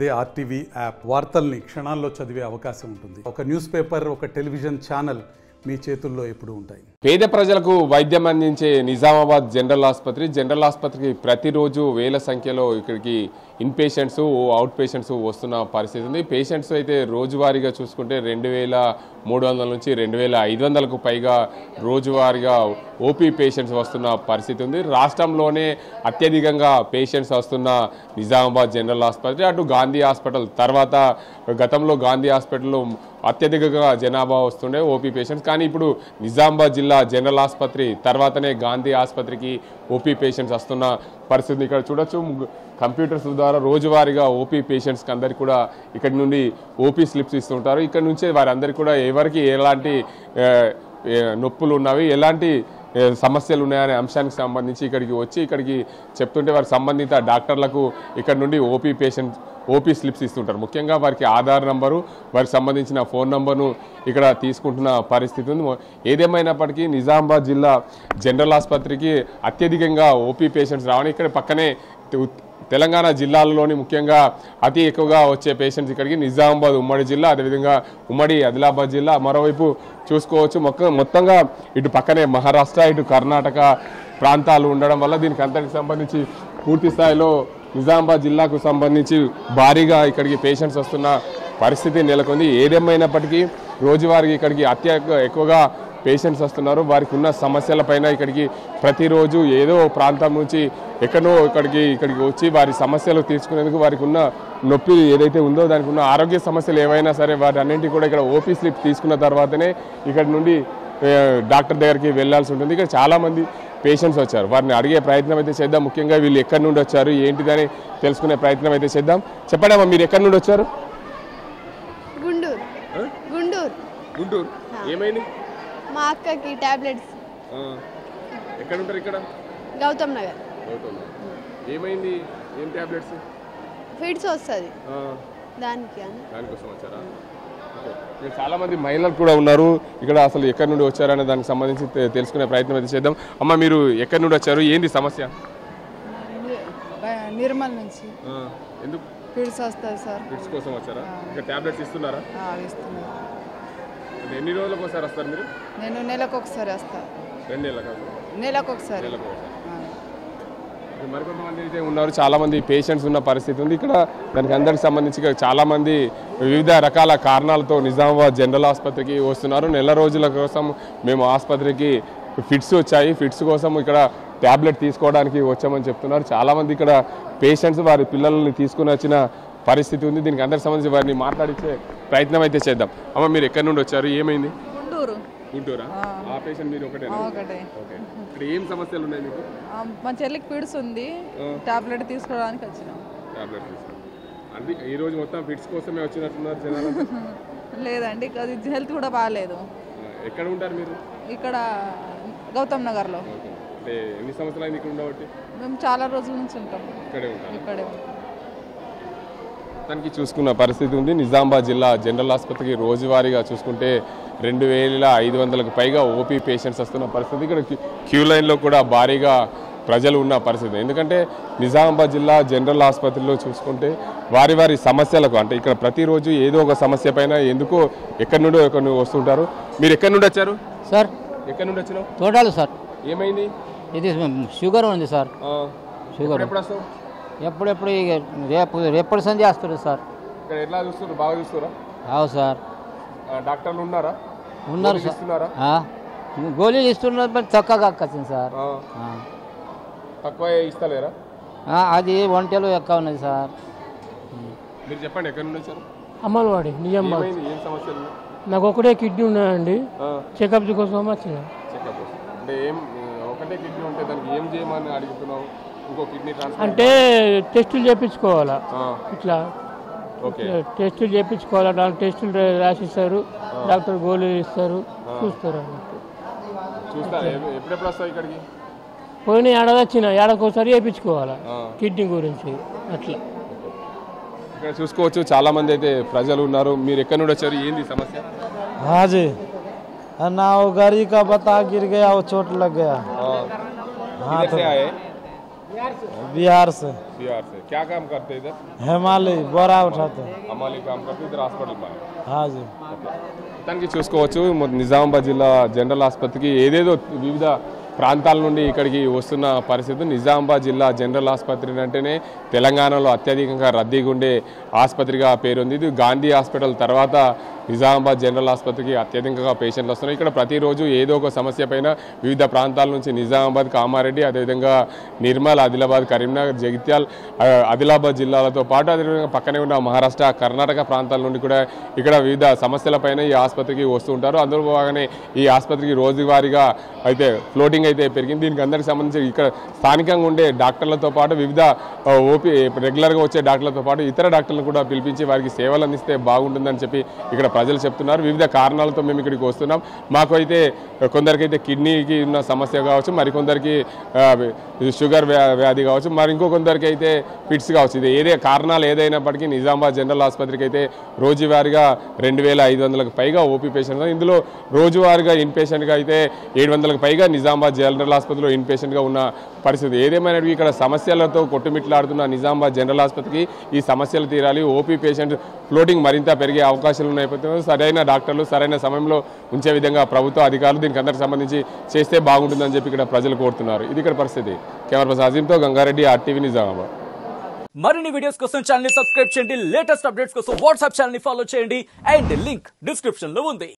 అదే RTV app వార్తల్ని క్షణాల్లో చదివే అవకాశం ఉంటుంది. ఒక న్యూస్ పేపర్, ఒక టెలివిజన్ ఛానల్ మీ చేతుల్లో ఎప్పుడూ ఉంటాయి. పేద ప్రజలకు వైద్యం అందించే నిజామాబాద్ జనరల్ ఆసుపత్రికి ప్రతిరోజు వేల సంఖ్యలో ఇక్కడికి ఇన్ పేషెంట్స్, అవుట్ పేషెంట్స్ వస్తున్న పరిస్థితి ఉంది. పేషెంట్స్ అయితే రోజువారీగా చూసుకుంటే 2300 నుంచి 2500కు పైగా రోజువారీగా ఓపీ పేషెంట్స్ వస్తున్న పరిస్థితి ఉంది. రాష్ట్రంలోనే అత్యధికంగా పేషెంట్స్ వస్తున్న నిజామాబాద్ జనరల్ ఆసుపత్రి, అటు గాంధీ హాస్పిటల్ తర్వాత గతంలో గాంధీ హాస్పిటల్లో అత్యధికంగా జనాభా వస్తుండే ఓపీ పేషెంట్స్. కానీ ఇప్పుడు నిజామాబాద్ జిల్లా జనరల్ ఆసుపత్రి తర్వాతనే గాంధీ ఆసుపత్రికి ఓపీ పేషెంట్స్ వస్తున్న పరిస్థితి ఇక్కడ చూడొచ్చు. కంప్యూటర్స్ ద్వారా రోజువారీగా ఓపీ పేషెంట్స్కి అందరికీ కూడా ఇక్కడి నుండి ఓపీ స్లిప్స్ ఇస్తుంటారు. ఇక్కడ నుంచే వారందరికీ కూడా ఎవరికి ఎలాంటి నొప్పులు ఉన్నవి, ఎలాంటి సమస్యలు ఉన్నాయనే అంశానికి సంబంధించి ఇక్కడికి చెప్తుంటే వారి సంబంధిత డాక్టర్లకు ఇక్కడ నుండి ఓపీ స్లిప్స్ ఇస్తుంటారు. ముఖ్యంగా వారికి ఆధార్ నంబరు, వారికి సంబంధించిన ఫోన్ నంబర్ను ఇక్కడ తీసుకుంటున్న పరిస్థితి ఉంది. ఏదేమైనప్పటికీ నిజామాబాద్ జిల్లా జనరల్ ఆసుపత్రికి అత్యధికంగా ఓపీ పేషెంట్స్ రావని, ఇక్కడ పక్కనే తెలంగాణ జిల్లాలలోని ముఖ్యంగా అతి ఎక్కువగా వచ్చే పేషెంట్స్ ఇక్కడికి నిజామాబాద్ ఉమ్మడి జిల్లా, అదేవిధంగా ఉమ్మడి ఆదిలాబాద్ జిల్లా. మరోవైపు చూసుకోవచ్చు మొత్తంగా ఇటు పక్కనే మహారాష్ట్ర, ఇటు కర్ణాటక ప్రాంతాలు ఉండడం వల్ల దీనికి అంతటికి సంబంధించి పూర్తి స్థాయిలో నిజామాబాద్ జిల్లాకు సంబంధించి భారీగా ఇక్కడికి పేషెంట్స్ వస్తున్న పరిస్థితి నెలకొంది. ఏదేమైనప్పటికీ రోజువారీగా ఇక్కడికి ఎక్కువగా పేషెంట్స్ వస్తున్నారు. వారికి ఉన్న సమస్యలపైన ఇక్కడికి ప్రతిరోజు ఏదో ప్రాంతం నుంచి ఎక్కడో ఇక్కడికి వచ్చి వారి సమస్యలు తీర్చుకునేందుకు, వారికి ఉన్న నొప్పి ఏదైతే ఉందో దానికి ఉన్న ఆరోగ్య సమస్యలు ఏవైనా సరే వాటి అన్నింటినీ కూడా ఇక్కడ ఓపీ స్లిప్ తీసుకున్న తర్వాతనే ఇక్కడ నుండి డాక్టర్ దగ్గరికి వెళ్లాల్సి ఉంటుంది. ఇక్కడ చాలామంది పేషెంట్స్ వచ్చారు, వారిని అడిగే ప్రయత్నం అయితే చేద్దాం. ముఖ్యంగా వీళ్ళు ఎక్కడి నుండి వచ్చారు ఏంటిదని తెలుసుకునే ప్రయత్నం అయితే చేద్దాం. చెప్పండి అమ్మా, మీరు ఎక్కడి నుండి వచ్చారు? గుంటూరు. ఏమైంది? మా అక్కకి టాబ్లెట్స్. ఎక్కడ ఉంటారు? ఇక్కడ గౌతమ్ నగర్. ఏమైంది? ఏం టాబ్లెట్స్? ఫిట్స్ వస్తుంది దానికోసం వచ్చారా? చాలా మంది మహిళలు కూడా ఉన్నారు ఇక్కడ. అసలు ఎక్కడి నుండి వచ్చారనే దానికి సంబంధించి తెలుసుకునే ప్రయత్నం అయితే చేద్దాం. అమ్మ, మీరు ఎక్కడి నుండి వచ్చారు? ఏంది సమస్య? నిర్మల్ నుంచి. ఎందుకు ఫిట్స్ వస్తుంది సార్? ఫిట్స్ కోసం వచ్చారా? ఇక్కడ టాబ్లెట్స్ ఇస్తున్నారా? ఇస్తున్నారు. ఎన్ని రోజులకు ఒకసారి వస్తారు మీరు? నేను నెలకు ఒకసారి వస్తాను. 2 నెలలకు? నెలకు ఒకసారి. మరికొంతమంది అయితే ఉన్నారు, చాలా మంది పేషెంట్స్ ఉన్న పరిస్థితి ఉంది ఇక్కడ. దానికి అందరికి సంబంధించి చాలా మంది వివిధ రకాల కారణాలతో నిజామాబాద్ జనరల్ ఆసుపత్రికి వస్తున్నారు. నెల రోజుల కోసం మేము ఆసుపత్రికి ఫిట్స్ వచ్చాయి, ఫిట్స్ కోసం ఇక్కడ ట్యాబ్లెట్ తీసుకోవడానికి వచ్చామని చెప్తున్నారు. చాలామంది ఇక్కడ పేషెంట్స్ వారి పిల్లల్ని తీసుకుని వచ్చిన పరిస్థితి ఉంది. దీనికి అందరికి సంబంధించి వారిని మాట్లాడించే ప్రయత్నం అయితే చేద్దాం. అమ్మ, మీరు ఎక్కడి నుండి వచ్చారు? ఏమైంది? గుంటూరా? ఆ పేషెంట్ మీరు ఒకటే? ఇక్కడ ఏం సమస్యలు ఉన్నాయి మీకు? మా చెల్లికి ఫిట్స్ ఉంది, టాబ్లెట్ తీసుకోవడానికి వచ్చినాం. టాబ్లెట్ అంటే ఈ రోజు మొత్తం ఫిట్స్ కోసమే వచ్చినట్టున్నారు జనాలు? లేదండి, అది హెల్త్ కూడా బాగాలేదు. ఎక్కడ ఉంటారు మీరు? ఇక్కడ గౌతమ్ నగర్లో. అంటే ఎన్ని సంవత్సరాలు అయింది ఇక్కడ ఉండబట్టి? మేము చాలా రోజుల నుంచి ఉంటాం ఇక్కడే. దానికి చూసుకున్న పరిస్థితి ఉంది. నిజామాబాద్ జిల్లా జనరల్ ఆసుపత్రికి రోజువారీగా చూసుకుంటే 2500కు పైగా ఓపీ పేషెంట్స్ వస్తున్న పరిస్థితి. ఇక్కడ క్యూ లైన్లో కూడా భారీగా ప్రజలు ఉన్న పరిస్థితి. ఎందుకంటే నిజామాబాద్ జిల్లా జనరల్ ఆసుపత్రిలో చూసుకుంటే వారి సమస్యలకు, అంటే ఇక్కడ ప్రతిరోజు ఏదో ఒక సమస్య పైన ఎందుకో ఎక్కడి నుండి వస్తుంటారు. మీరు ఎక్కడి నుండి వచ్చారు సార్? ఎక్కడి నుండి వచ్చినావు? తోటాలు సార్. ఏమైంది? ఇది షుగర్ ఉంది సార్. షుగర్ ఎప్పుడు వస్తావు? ఎప్పుడెప్పుడు రేపటి సంధి చేస్తారు సార్. ఇక్కడ ఎట్లా చూస్తున్నారు? బాగా చూస్తారా? అవు సార్. డాక్టర్లు ఉన్నారా? ఉన్నారు సార్. గోళీలు ఇస్తున్నారు, మరి తక్కువగా వచ్చింది సార్. తక్కువ ఇస్తలేరా? అది ఒంటెలు ఎక్కువ ఉన్నది సార్. మీరు చెప్పండి, ఎక్కడి నుండి వచ్చారు? అమ్మలవాడి నిజామాబాద్. ఏం సమస్యలు? నాకు ఒకటే కిడ్నీ ఉన్నాయండి, చెకప్ కోసం వచ్చిన. చెకప్ అంటే ఏం? ఒకటే కిడ్నీ ఉంటే దానికి ఏం చేయమని అడుగుతున్నావు? ఇంకో కిడ్నీ ట్రాన్స్ఫర్ అంటే టెస్టులు చేయించుకోవాలా? ఇట్లా టెస్టులు చేయించుకోవాలా? దాని టెస్టులు రాసిస్తారు, డాక్టర్ గోళీలు ఇస్తారు, చూస్తారు అన్నట్టు. ఎప్పుడెప్పుడు వస్తావు ఇక్కడికి? పోయిన ఏడాది వచ్చిన, ఏడాదికోసారి చేయించుకోవాలా కిడ్నీ గురించి. అట్లా ఇక్కడ చూసుకోవచ్చు చాలా మంది అయితే ప్రజలు ఉన్నారు. మీరు ఎక్కడి నుండి వచ్చారు? ఏంది సమస్య? हाँ जी, ना वो गाड़ी का बता गिर गया, वो चोट लग गया। हाँ, तो बिहार से। बिहार से क्या काम करते इधर? हिमालय बोरा उठाते। हमाली काम करते इधर హాస్పిటల్ में। हाँ जी। మొత్తానికి చూసుకోవచ్చు నిజామాబాద్ జిల్లా జనరల్ ఆసుపత్రికి ఏదేదో వివిధ ప్రాంతాల నుండి ఇక్కడికి వస్తున్న పరిస్థితి. నిజామాబాద్ జిల్లా జనరల్ ఆసుపత్రి అంటేనే తెలంగాణలో అత్యధికంగా రద్దీగా ఉండే ఆసుపత్రిగా పేరుంది. ఇది గాంధీ హాస్పిటల్ తర్వాత నిజామాబాద్ జనరల్ ఆసుపత్రికి అత్యధికంగా పేషెంట్లు వస్తున్నారు. ఇక్కడ ప్రతిరోజు ఏదో ఒక సమస్య పైన వివిధ ప్రాంతాల నుంచి నిజామాబాద్, కామారెడ్డి, అదేవిధంగా నిర్మల్, ఆదిలాబాద్, కరీంనగర్, జగిత్యాల్, ఆదిలాబాద్ జిల్లాలతో పాటు అదేవిధంగా పక్కనే ఉన్న మహారాష్ట్ర, కర్ణాటక ప్రాంతాల నుండి కూడా ఇక్కడ వివిధ సమస్యలపైన ఈ ఆసుపత్రికి వస్తూ ఉంటారు. అందులో భాగంగానే ఈ ఆసుపత్రికి రోజువారీగా అయితే ఫ్లోటింగ్ అయితే పెరిగింది. దీనికి అందరికి సంబంధించి ఇక్కడ స్థానికంగా ఉండే డాక్టర్లతో పాటు వివిధ ఓపీ రెగ్యులర్గా వచ్చే డాక్టర్లతో పాటు ఇతర డాక్టర్లను కూడా పిలిపించి వారికి సేవలు అందిస్తే బాగుంటుందని చెప్పి ఇక్కడ ప్రజలు చెప్తున్నారు. వివిధ కారణాలతో మేము ఇక్కడికి వస్తున్నాం. మాకు అయితే కొందరికైతే కిడ్నీకి ఉన్న సమస్య కావచ్చు, మరికొందరికి షుగర్ వ్యాధి కావచ్చు, మరి ఇంకొందరికి అయితే ఫిట్స్ కావచ్చు. ఇది కారణాలు ఏదైనప్పటికీ నిజామాబాద్ జనరల్ ఆసుపత్రికి అయితే రోజువారీగా 2500కు పైగా ఓపీ పేషెంట్, ఇందులో రోజువారీగా ఇన్ పేషెంట్గా అయితే 700కు పైగా నిజామాబాద్ జనరల్ ఆసుపత్రిలో ఇన్ పేషెంట్గా ఉన్న పరిస్థితి. ఏదేమైనా ఇక్కడ సమస్యలతో కొట్టుమిట్లాడుతున్న నిజామాబాద్ జనరల్ ఆసుపత్రికి ఈ సమస్యలు తీరాలి. ఓపీ పేషెంట్ ఫ్లోటింగ్ మరింత పెరిగే అవకాశాలు ఉన్నాయి. సరైన డాక్టర్లు సరైన సమయంలో ఉంచే విధంగా ప్రభుత్వ అధికారులు దీనికి అందరికి సంబంధించి చేస్తే బాగుంటుందని చెప్పి ఇక్కడ ప్రజలు కోరుతున్నారు. ఇది ఇక్కడ పరిస్థితి. కెమెరా పర్సన్ అజీంతో గంగారెడ్డి, RTV నిజామాబాద్. మరిన్ని వీడియోస్ కోసం ఛానల్ ని సబ్స్క్రైబ్ చేయండి. లేటెస్ట్ అప్డేట్స్ కోసం వాట్సాప్ ఛానల్ ని ఫాలో చేయండి. అండ్ లింక్ డిస్క్రిప్షన్ లో ఉంది.